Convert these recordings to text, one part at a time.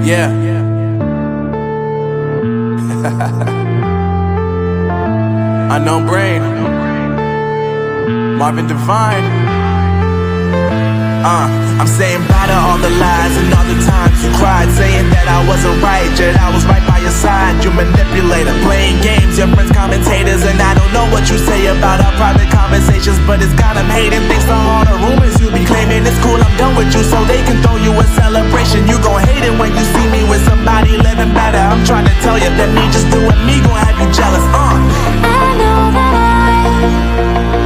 Yeah. Unknown Brain, Marvin Divine. I'm saying bye to all the lies and all the times you cried, saying that I wasn't right, yet I was right by your side. You manipulator, playing games, your friends commentators, and I don't know what you say about our private conversations, but it's got them hating. Thanks to all the rumors you be claiming. It's cool, I'm done with you, so they can throw you a celebration. You gon' hate it when you see me with somebody living better. I'm trying to tell you that me just doing me gon' have you jealous. I know that I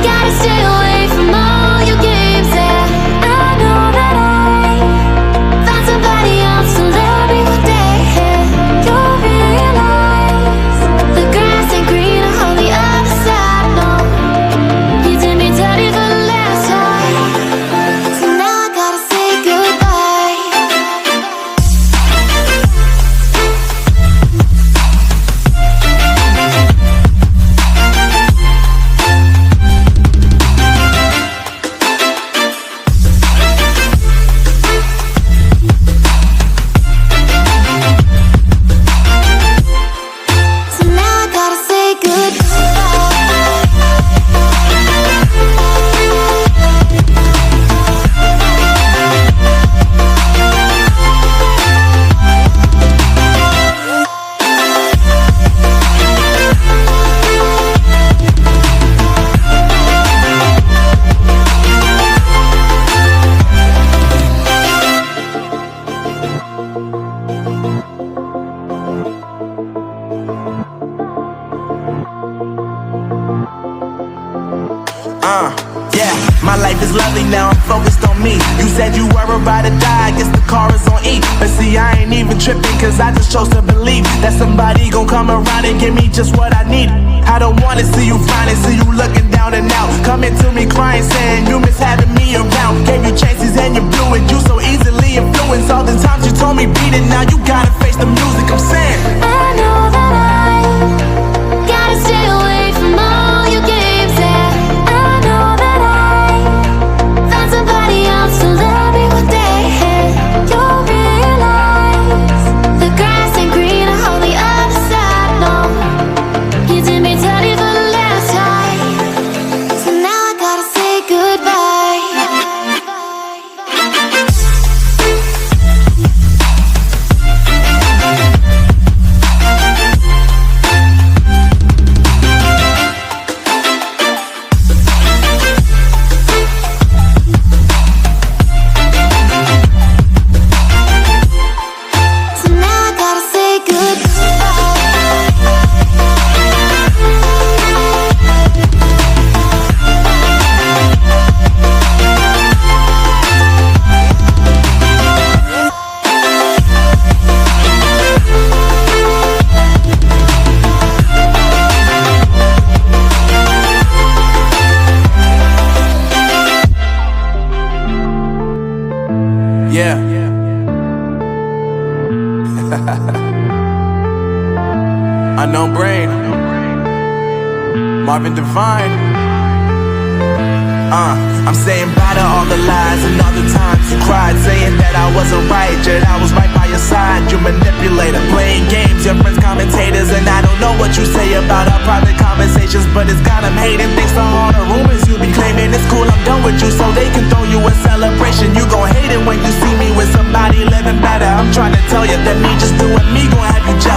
gotta stay away from all your games, yeah. I know that I found somebody else to love me one day, yeah. You'll realize the grass ain't greener on the other side, no. You did me dirty for the last time, so now I gotta say goodbye. So now I gotta say goodbye. Yeah, my life is lovely now, I'm focused on me. You said you were a ride or die, I guess the car is on E. But see, I ain't even tripping, cause I just chose to believe that somebody gon' come around and give me just what I need. I don't wanna see you finally, see you looking down and out, coming to me crying, saying you miss having me around. Gave you chances and you blew it, you so easily influenced. All the times you told me beat it, now you gotta face the music. I'm saying I know that I gotta stay away from all your games, yeah. I know that I found somebody else to love me one day, yeah. You'll realize the grass ain't greener on the other side, no. You did me dirty for the last time, so now I gotta say goodbye. So now I gotta say goodbye. yeah. Unknown Brain, Marvin Divine. I'm saying bye to all the lies and all the times you cried, saying that I wasn't right, yet I was right by your side. You manipulator, playing games, your friends commentators, and I don't know what you say about our private conversations, but it's got them hating. Thanks to all the rumors you be claiming. It's cool, I'm done with you, so they can throw you a celebration. You gon' hate it when you see me with somebody living better. I'm trying to tell you that me just doing me gon' have you jealous.